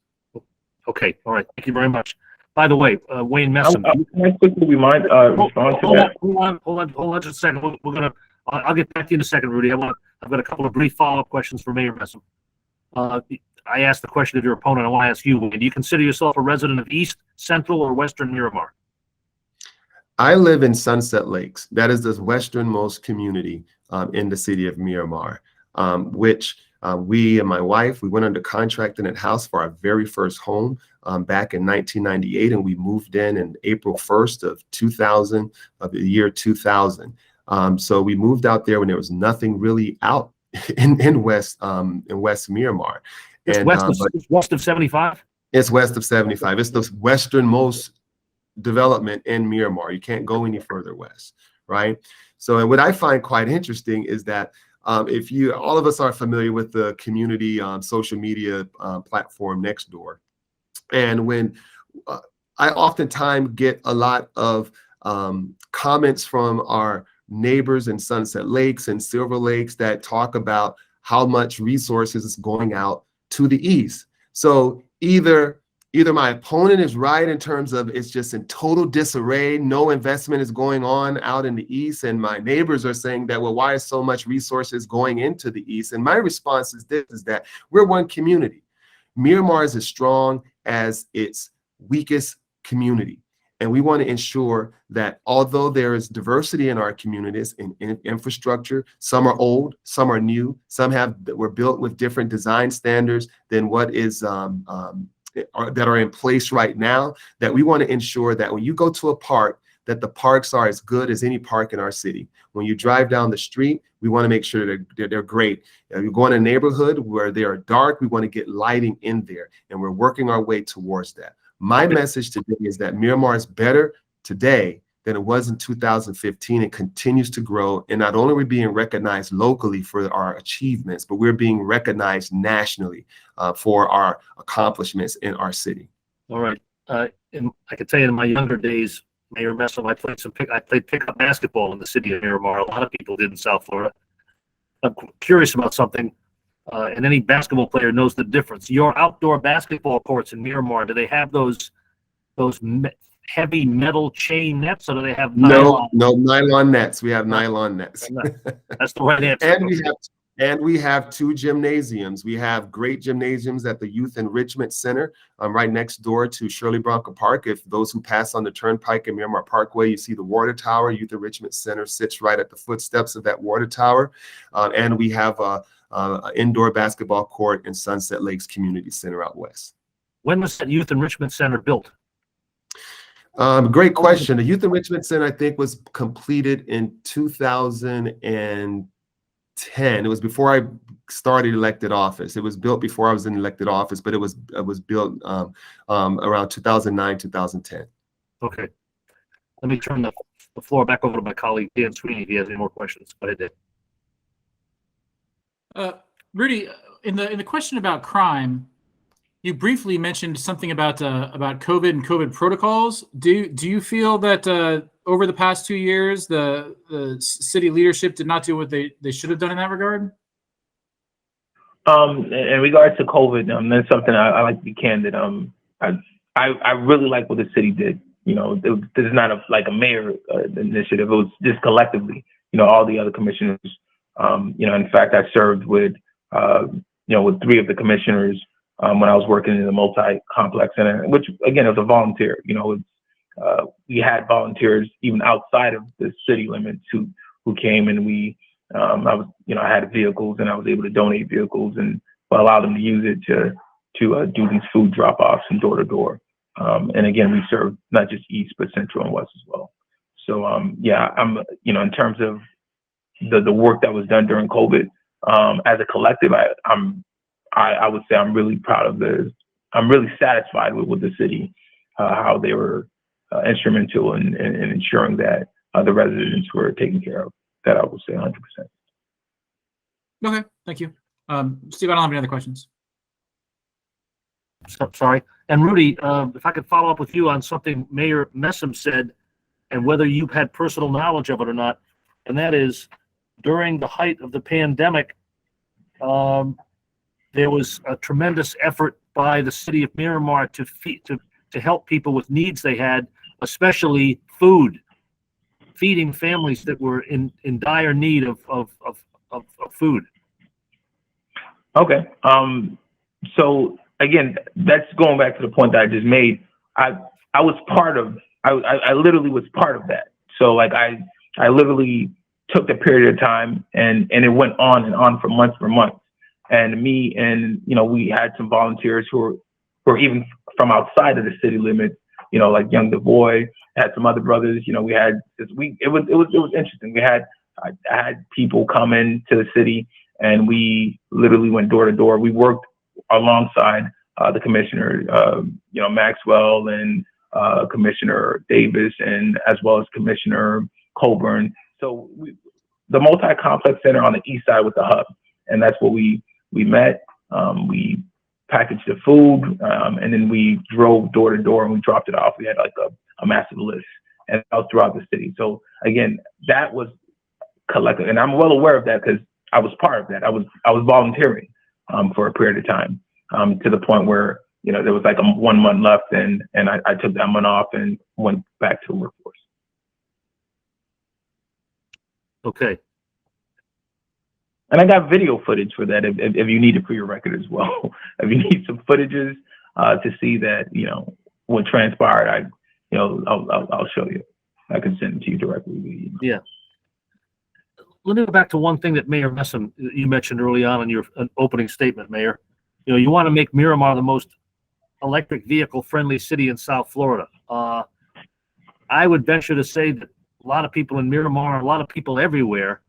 Okay, all right, thank you very much. By the way, Wayne Messam. Can I quickly respond to that? Hold on just a second. I'll get back to you in a second, Rudy. I've got a couple of brief follow-up questions for Mayor Messam. I asked the question of your opponent. I want to ask you, do you consider yourself a resident of East, Central, or Western Miramar? I live in Sunset Lakes. That is the westernmost community in the city of Miramar, which we and my wife, we went under contract in that house for our very first home back in 1998, and we moved in April 1st of the year 2000. So we moved out there when there was nothing really out in West Miramar. It's west of 75? It's west of 75. It's the westernmost development in Miramar. You can't go any further west, right? So, and what I find quite interesting is that all of us are familiar with the community social media platform Nextdoor. And when I oftentimes get a lot of comments from our neighbors in Sunset Lakes and Silver Lakes that talk about how much resources is going out to the east. So either my opponent is right in terms of it's just in total disarray, no investment is going on out in the east, and my neighbors are saying that, well, why is so much resources going into the east? And my response is this, is that we're one community. Miramar is as strong as its weakest community. And we want to ensure that although there is diversity in our communities in infrastructure, some are old, some are new, some were built with different design standards than what is that are in place right now, that we want to ensure that when you go to a park, that the parks are as good as any park in our city. When you drive down the street, we want to make sure that they're great. You go in a neighborhood where they are dark, we want to get lighting in there, and we're working our way towards that. My message today is that Miramar is better today than it was in 2015 and continues to grow. And not only are we being recognized locally for our achievements, but we're being recognized nationally for our accomplishments in our city. All right. And I can tell you in my younger days, Mayor Messam, I played pickup basketball in the city of Miramar. A lot of people did in South Florida. I'm curious about something. And any basketball player knows the difference. Your outdoor basketball courts in Miramar, do they have those heavy metal chain nets, or do they have nylon? No nylon nets. We have nylon nets. That's the right answer. And we have two gymnasiums. We have great gymnasiums at the Youth Enrichment Center, right next door to Shirley Bronco Park. If those who pass on the Turnpike and Miramar Parkway, you see the water tower. Youth Enrichment Center sits right at the footsteps of that water tower. And we have an indoor basketball court in Sunset Lakes Community Center out west. When was that Youth Enrichment Center built? Great question. The Youth Enrichment Center, I think, was completed in 2010. It was before I started elected office. It was built before I was in elected office, but it was built around 2009, 2010. Okay. Let me turn the floor back over to my colleague, Dan Sweeney, if he has any more questions. Go ahead, Dan. Rudy, in the question about crime, you briefly mentioned something about COVID and COVID protocols. Do you feel that over the past 2 years, the city leadership did not do what they should have done in that regard? In regards to COVID, that's something I like to be candid. I really like what the city did. You know, this is not a mayor initiative. It was just collectively. You know, all the other commissioners. You know, in fact, I served with with 3 of the commissioners when I was working in the multi-complex center, which again, it was a volunteer. You know, we had volunteers even outside of the city limits who who came, and I had vehicles, and I was able to donate vehicles and allow them to use it to do these food drop-offs from door to door. And again, we serve not just East, but Central and West as well. So I'm, in terms of the work that was done during COVID, as a collective, I would say I'm really proud of I'm really satisfied with the city, how they were instrumental in ensuring that the residents were taken care of. That I would say 100%. Okay, thank you. Steve, I don't have any other questions. Sorry. And Rudy, if I could follow up with you on something Mayor Messam said, and whether you've had personal knowledge of it or not, and that is during the height of the pandemic, there was a tremendous effort by the city of Miramar to help people with needs they had, especially food, feeding families that were in dire need of food. Okay. So again, that's going back to the point that I just made. I literally was part of that. So like I literally took the period of time and it went on and on for months. And me and, we had some volunteers who were even from outside of the city limits, like Young the Boy, had some other brothers, we had it was interesting. I had people come into the city, and we literally went door to door. We worked alongside the commissioner, Maxwell, and Commissioner Davis, and as well as Commissioner Colburn. So the multi-complex center on the east side was the hub, and that's where we met. We packaged the food, and then we drove door to door and we dropped it off. We had like a massive list, and out throughout the city. So again, that was collective, and I'm well aware of that because I was part of that. I was volunteering for a period of time, to the point where there was like 1 month left, and I took that month off and went back to the workforce. Okay. And I got video footage for that if you need it for your record as well. If you need some footages to see that what transpired, I'll show you. I can send it to you directly. Yeah. Let me go back to one thing that Mayor Messam, you mentioned early on in your opening statement, Mayor. You want to make Miramar the most electric vehicle friendly city in South Florida. I would venture to say that a lot of people in Miramar, a lot of people everywhere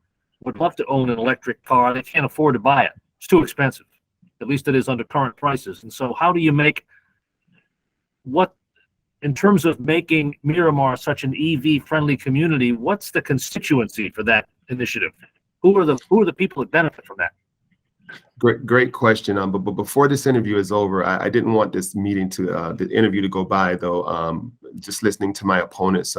would love to own an electric car. They can't afford to buy it. It's too expensive. At least it is under current prices. And so how do you make in terms of making Miramar such an EV friendly community, what's the constituency for that initiative? Who are the people that benefit from that? Great question. But before this interview is over, I didn't want this meeting the interview to go by though. Just listening to my opponent's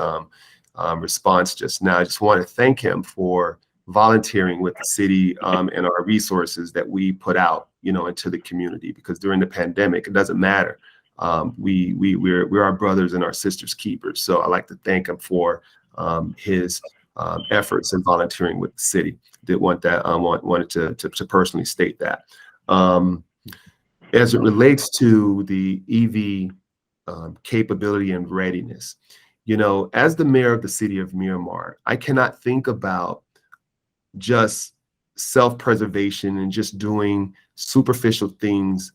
response just now, I just want to thank him for volunteering with the city and our resources that we put out, into the community, because during the pandemic, it doesn't matter. We're our brothers and our sisters keepers. So I like to thank him for his efforts in volunteering with the city. Did want that. Wanted to personally state that. As it relates to the EV capability and readiness, as the mayor of the city of Miramar, I cannot think about just self-preservation and just doing superficial things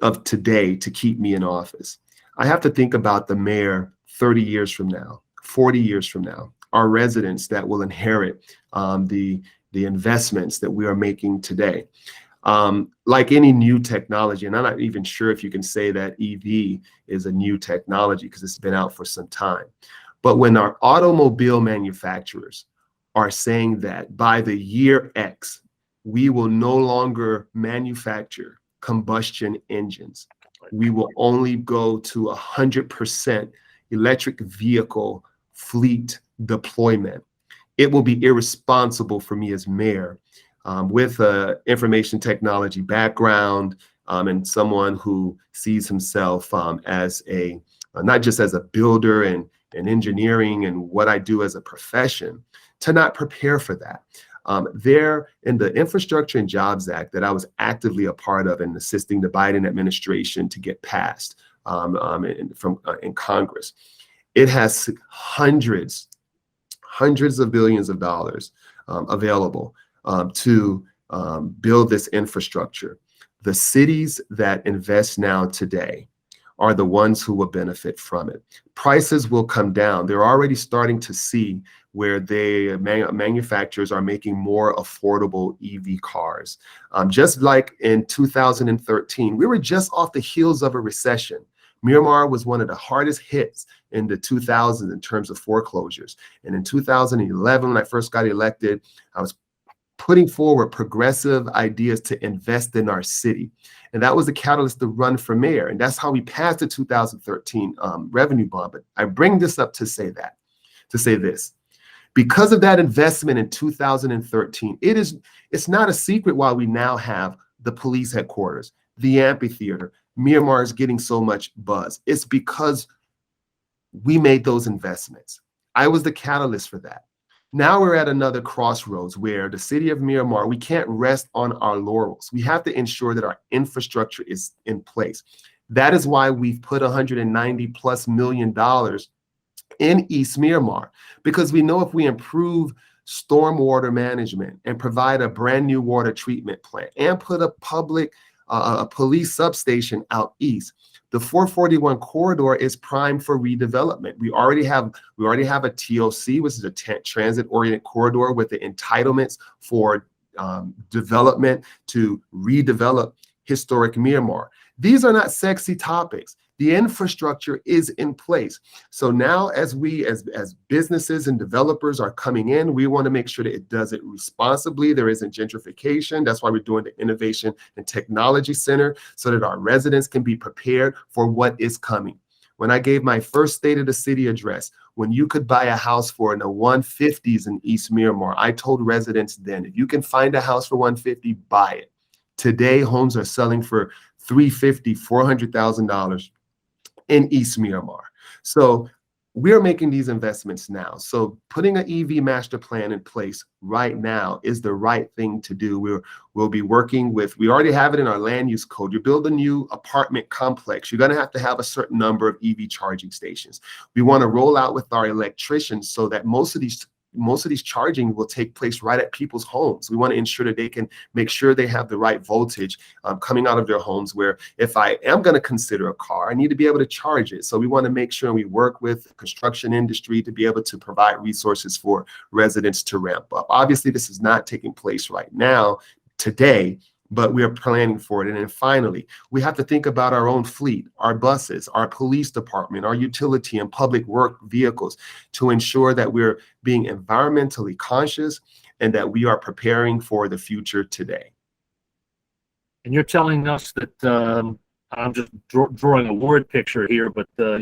of today to keep me in office. I have to think about the mayor 30 years from now, 40 years from now, our residents that will inherit the investments that we are making today. Like any new technology, and I'm not even sure if you can say that EV is a new technology because it's been out for some time. But when our automobile manufacturers are saying that by the year X, we will no longer manufacture combustion engines. We will only go to 100% electric vehicle fleet deployment. It will be irresponsible for me as mayor, with an information technology background and someone who sees himself as not just as a builder and engineering and what I do as a profession, to not prepare for that. There in the Infrastructure and Jobs Act that I was actively a part of in assisting the Biden administration to get passed in Congress, it has hundreds hundreds of billions of dollars available to build this infrastructure. The cities that invest now today are the ones who will benefit from it. Prices will come down. They're already starting to see where manufacturers are making more affordable EV cars. Just like in 2013, we were just off the heels of a recession. Miramar was one of the hardest hits in the 2000s in terms of foreclosures. And in 2011, when I first got elected, I was putting forward progressive ideas to invest in our city. And that was the catalyst to run for mayor. And that's how we passed the 2013 revenue bond. But I bring this up to say this. Because of that investment in 2013, it's not a secret why we now have the police headquarters, the amphitheater. Miramar is getting so much buzz. It's because we made those investments. I was the catalyst for that. Now we're at another crossroads where the city of Miramar, we can't rest on our laurels. We have to ensure that our infrastructure is in place. That is why we've put $190+ million in East Miramar, because we know if we improve stormwater management and provide a brand new water treatment plant and put a police substation out east, the 441 corridor is primed for redevelopment. We already have a TOC, which is a transit-oriented corridor with the entitlements for development to redevelop historic Miramar. These are not sexy topics. The infrastructure is in place. So now as businesses and developers are coming in, we want to make sure that it does it responsibly. There isn't gentrification. That's why we're doing the Innovation and Technology Center, so that our residents can be prepared for what is coming. When I gave my first State of the City address, when you could buy a house for in the 150s in East Miramar, I told residents then, if you can find a house for 150, buy it. Today, homes are selling for $350,000, $400,000 in East Miramar. So we're making these investments now. So putting an EV master plan in place right now is the right thing to do. We'll be working with, we already have it in our land use code. You build a new apartment complex, you're going to have a certain number of EV charging stations. We want to roll out with our electricians so that most of these charging will take place right at people's homes. We want to ensure that they can make sure they have the right voltage coming out of their homes, where if I am going to consider a car, I need to be able to charge it. So we want to make sure we work with the construction industry to be able to provide resources for residents to ramp up. Obviously, this is not taking place right now, today, but we are planning for it. And then finally, we have to think about our own fleet, our buses, our police department, our utility and public work vehicles, to ensure that we're being environmentally conscious and that we are preparing for the future today. And you're telling us that, I'm just drawing a word picture here, but a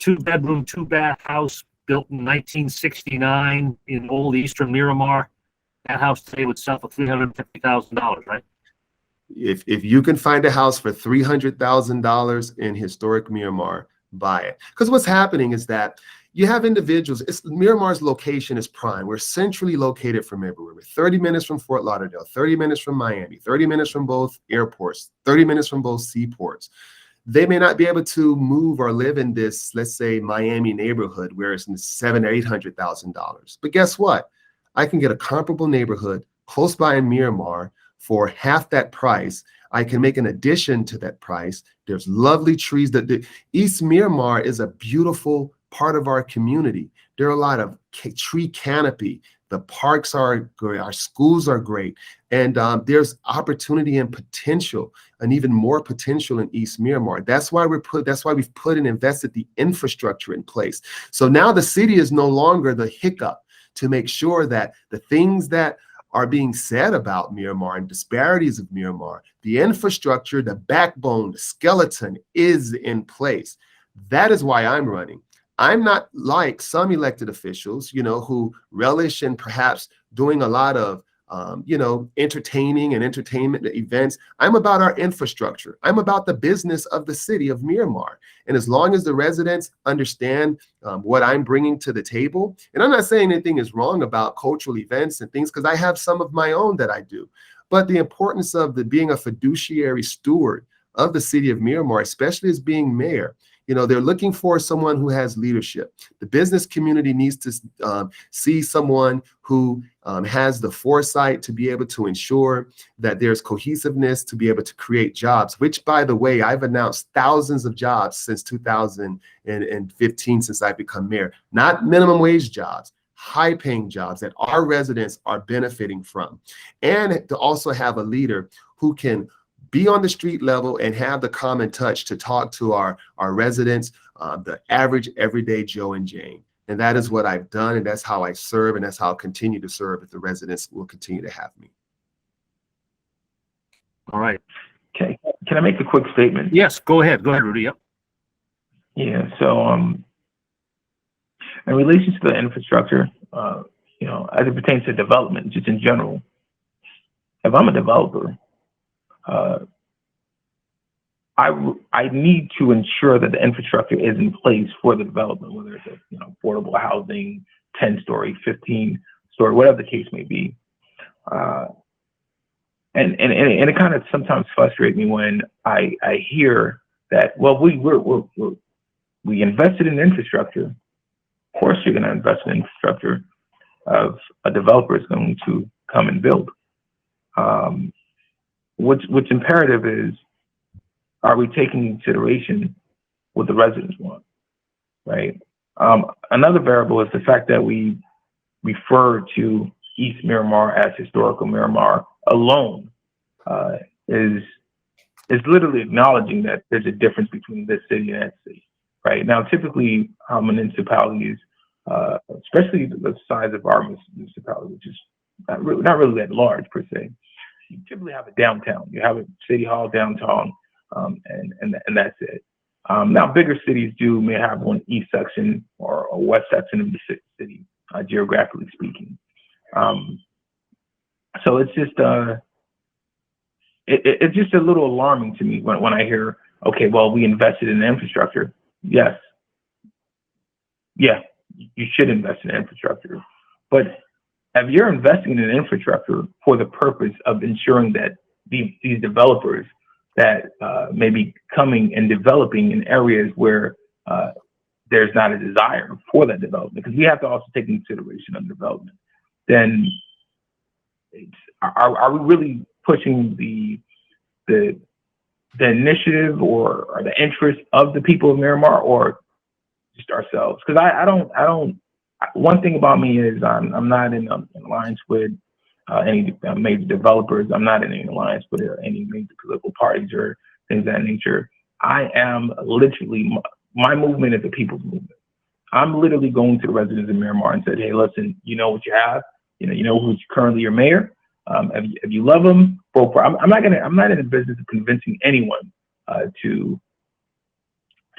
2-bedroom, 2-bath house built in 1969 in old Eastern Miramar, that house today would sell for $350,000, right? If you can find a house for $300,000 in historic Miramar, buy it. Because what's happening is that you have individuals, Miramar's location is prime. We're centrally located from everywhere. We're 30 minutes from Fort Lauderdale, 30 minutes from Miami, 30 minutes from both airports, 30 minutes from both seaports. They may not be able to move or live in this, let's say, Miami neighborhood where it's $700,000 or $800,000. But guess what? I can get a comparable neighborhood close by in Miramar for half that price. I can make an addition to that price. There's lovely trees. East Miramar is a beautiful part of our community. There are a lot of tree canopy. The parks are great. Our schools are great. And there's opportunity and potential, and even more potential in East Miramar. That's why we've put and invested the infrastructure in place. So now the city is no longer the hiccup to make sure that the things that are being said about Miramar and disparities of Miramar, the infrastructure, the backbone, the skeleton is in place. That is why I'm running. I'm not like some elected officials, who relish in perhaps doing a lot of, entertaining and entertainment events. I'm about our infrastructure. I'm about the business of the city of Miramar. And as long as the residents understand what I'm bringing to the table, and I'm not saying anything is wrong about cultural events and things, because I have some of my own that I do, but the importance of being a fiduciary steward of the city of Miramar, especially as being mayor, You know, they're looking for someone who has leadership. The business community needs to see someone who has the foresight to be able to ensure that there's cohesiveness to be able to create jobs, which, by the way, I've announced thousands of jobs since 2015, since I've become mayor. Not minimum wage jobs, high-paying jobs that our residents are benefiting from. And to also have a leader who can be on the street level and have the common touch to talk to our residents, the average everyday Joe and Jane. And that is what I've done, and that's how I serve, and that's how I'll continue to serve if the residents will continue to have me. All right. Okay. Can I make a quick statement? Yes, go ahead. Go ahead, Rudy. Yep. Yeah. So, in relation to the infrastructure, you know, as it pertains to development, just in general, if I'm a developer, I need to ensure that the infrastructure is in place for the development, whether it's affordable housing, 10-story, 15-story, whatever the case may be. And it kind of sometimes frustrates me when I hear that, well, we invested in infrastructure. Of course, you're going to invest in infrastructure of a developer is going to come and build. What's imperative is, are we taking into consideration what the residents want, right? Another variable is the fact that we refer to East Miramar as historical Miramar alone is literally acknowledging that there's a difference between this city and that city, right? Now, typically, municipalities, especially the size of our municipality, which is not really that large per se, you typically have a downtown. You have a city hall downtown, and that's it. Now, bigger cities may have one east section or a west section of the city, geographically speaking. So it's just it's just a little alarming to me when I hear, okay, well, we invested in infrastructure. Yes, yeah, you should invest in infrastructure, but if you're investing in infrastructure for the purpose of ensuring that these developers that may be coming and developing in areas where there's not a desire for that development, because we have to also take into consideration of development, then are we really pushing the initiative or the interest of the people of Miramar, or just ourselves? Because I don't. One thing about me is I'm not in alliance with any major developers. I'm not in any alliance with any major political parties or things of that nature. I am literally, my movement is a people's movement. I'm literally going to the residents of Miramar and said, hey, listen, you know what you have. You know who's currently your mayor. If you love him, vote for. I'm not in the business of convincing anyone to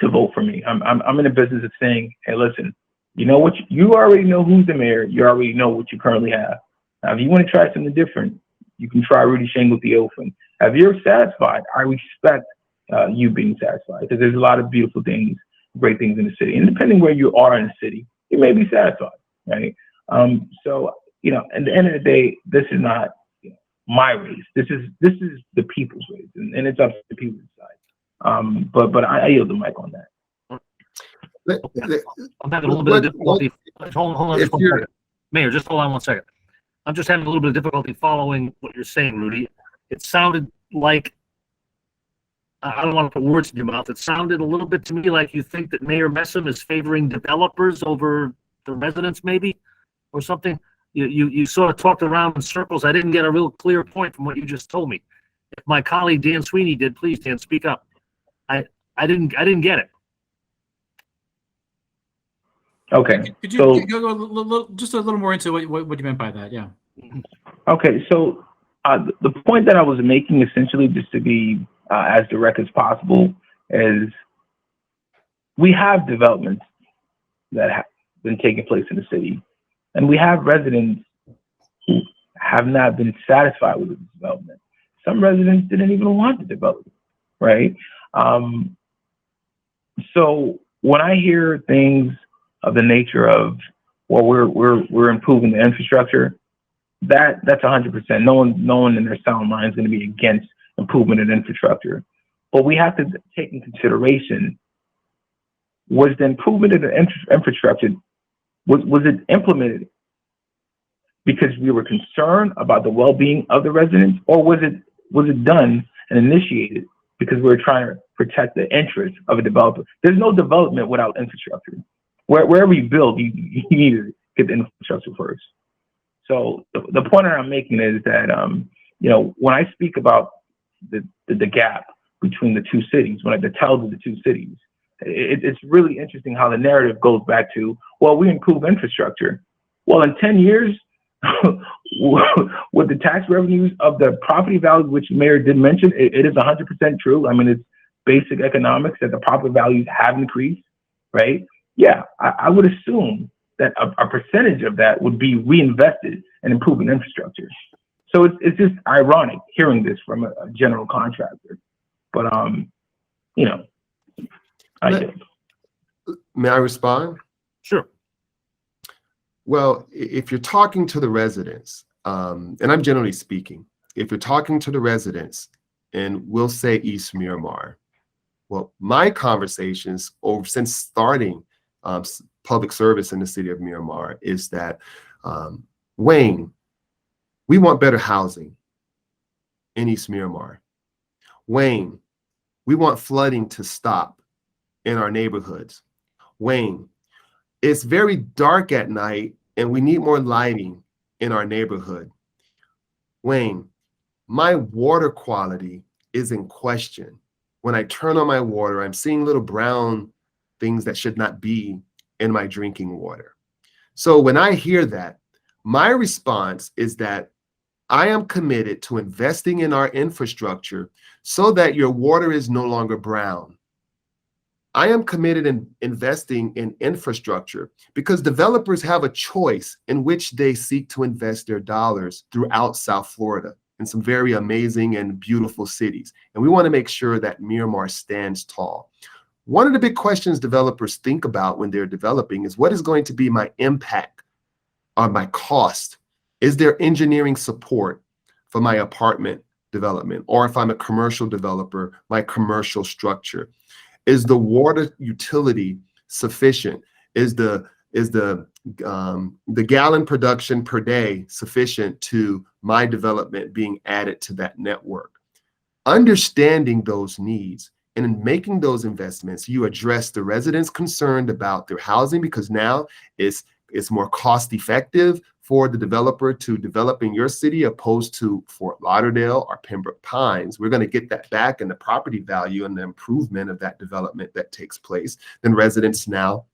vote for me. I'm in the business of saying, hey, listen, you know what? You already know who's the mayor. You already know what you currently have. Now, if you want to try something different, you can try Rudy with Theophin. If you're satisfied, I respect you being satisfied, because there's a lot of beautiful things, great things in the city. And depending where you are in the city, you may be satisfied, right? So, at the end of the day, this is not my race. This is the people's race, and it's up to the people to decide. But I yield the mic on that. I'm having a little bit of difficulty. Hold on just 1 second. Mayor, just hold on 1 second. I'm just having a little bit of difficulty following what you're saying, Rudy. It sounded like, I don't want to put words in your mouth. It sounded a little bit to me like you think that Mayor Messam is favoring developers over the residents, maybe, or something. You sort of talked around in circles. I didn't get a real clear point from what you just told me. If my colleague Dan Sweeney did, please, Dan, speak up. I didn't get it. Okay. Could you go just a little more into what you meant by that? Yeah. Okay. So the point that I was making, essentially, just to be as direct as possible, is we have developments that have been taking place in the city, and we have residents who have not been satisfied with the development. Some residents didn't even want the development, right? So when I hear things of the nature of, well, we're improving the infrastructure, that's 100%. No one in their sound mind is going to be against improvement in infrastructure. But we have to take in consideration was the improvement of the infrastructure, was it implemented because we were concerned about the well-being of the residents, or was it done and initiated because we were trying to protect the interests of a developer? There's no development without infrastructure. Wherever you build, you need to get the infrastructure first. So the point that I'm making is that when I speak about the gap between the two cities, when the tells of the two cities, it's really interesting how the narrative goes back to, well, we improve infrastructure. Well, in 10 years, with the tax revenues of the property value, which Mayor did mention, it is 100% true. I mean, it's basic economics that the property values have increased, right? Yeah, I would assume that a percentage of that would be reinvested in improving infrastructure. So it's just ironic hearing this from a general contractor. But, May I respond? Sure. Well, if you're talking to the residents, and I'm generally speaking, if you're talking to the residents, and we'll say East Miramar, well, my conversations since starting public service in the city of Miramar is that, Wayne, we want better housing in East Miramar. Wayne, we want flooding to stop in our neighborhoods. Wayne, it's very dark at night and we need more lighting in our neighborhood. Wayne, my water quality is in question. When I turn on my water, I'm seeing little brown things that should not be in my drinking water. So when I hear that, my response is that I am committed to investing in our infrastructure so that your water is no longer brown. I am committed in investing in infrastructure because developers have a choice in which they seek to invest their dollars throughout South Florida in some very amazing and beautiful cities. And we want to make sure that Miramar stands tall. One of the big questions developers think about when they're developing is, what is going to be my impact on my cost? Is there engineering support for my apartment development? Or if I'm a commercial developer, my commercial structure? Is the water utility sufficient? Is the gallon production per day sufficient to my development being added to that network? Understanding those needs and in making those investments, you address the residents concerned about their housing, because now it's more cost effective for the developer to develop in your city opposed to Fort Lauderdale or Pembroke Pines. We're going to get that back in the property value and the improvement of that development that takes place. Then residents now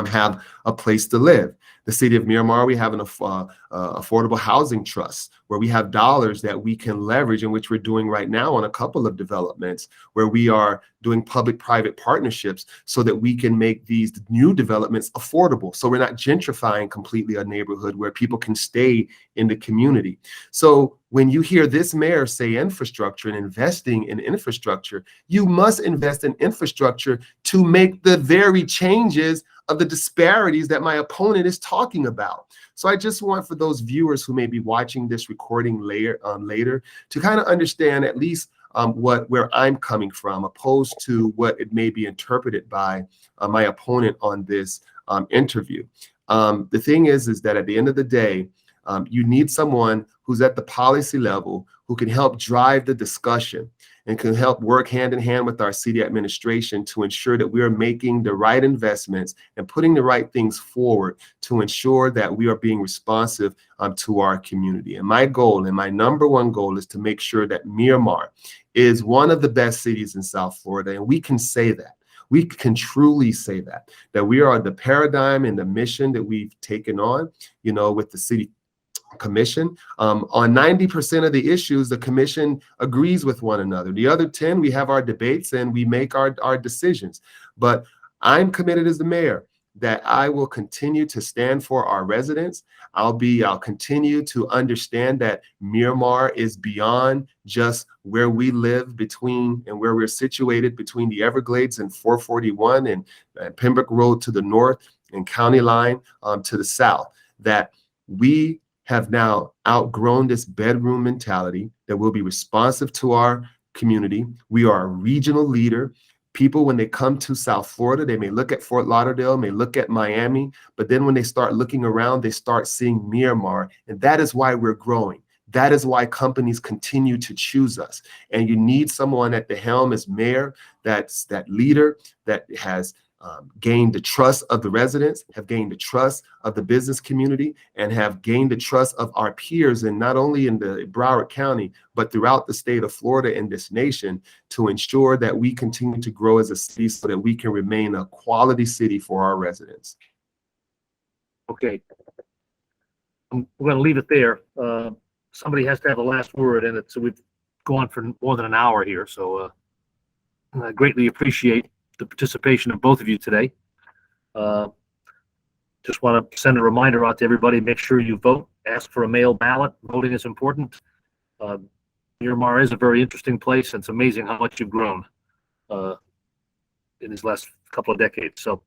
have a place to live. The city of Miramar, we have an affordable housing trust where we have dollars that we can leverage, in which we're doing right now on a couple of developments where we are doing public-private partnerships so that we can make these new developments affordable. So we're not gentrifying completely a neighborhood, where people can stay in the community. So when you hear this mayor say infrastructure and investing in infrastructure, you must invest in infrastructure to make the very changes of the disparities that my opponent is talking about. So I just want for those viewers who may be watching this recording later to kind of understand at least where I'm coming from, opposed to what it may be interpreted by my opponent on this interview. The thing is that at the end of the day, you need someone who's at the policy level who can help drive the discussion and can help work hand in hand with our city administration to ensure that we are making the right investments and putting the right things forward to ensure that we are being responsive to our community. And my goal, and my number one goal, is to make sure that Miramar is one of the best cities in South Florida. And we can say that. We can truly say that we are the paradigm and the mission that we've taken on, with the city commission. On 90% of the issues, the commission agrees with one another. The other 10, we have our debates and we make our decisions. But I'm committed as the mayor that I will continue to stand for our residents. I'll continue to understand that Miramar is beyond just where we live between and where we're situated between the Everglades and 441 and Pembroke Road to the north and County Line to the south, that we have now outgrown this bedroom mentality, that we'll be responsive to our community. We are a regional leader. People, when they come to South Florida, they may look at Fort Lauderdale, may look at Miami, but then when they start looking around, they start seeing Miramar. And that is why we're growing. That is why companies continue to choose us. And you need someone at the helm as mayor, that's that leader that has gained the trust of the residents, have gained the trust of the business community, and have gained the trust of our peers, and not only in the Broward County, but throughout the state of Florida and this nation, to ensure that we continue to grow as a city so that we can remain a quality city for our residents. Okay. We're going to leave it there. Somebody has to have the last word, and so we've gone for more than an hour here. So I greatly appreciate the participation of both of you today. Just want to send a reminder out to everybody, make sure you vote, ask for a mail ballot. Voting is important. Miramar is a very interesting place, and it's amazing how much you've grown in these last couple of decades. So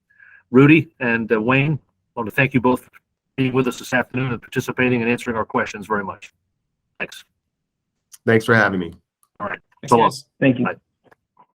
Rudy and Wayne, I want to thank you both for being with us this afternoon and participating and answering our questions very much. Thanks. Thanks for having me. All right. Thanks, So long. guys. Thank you. Bye.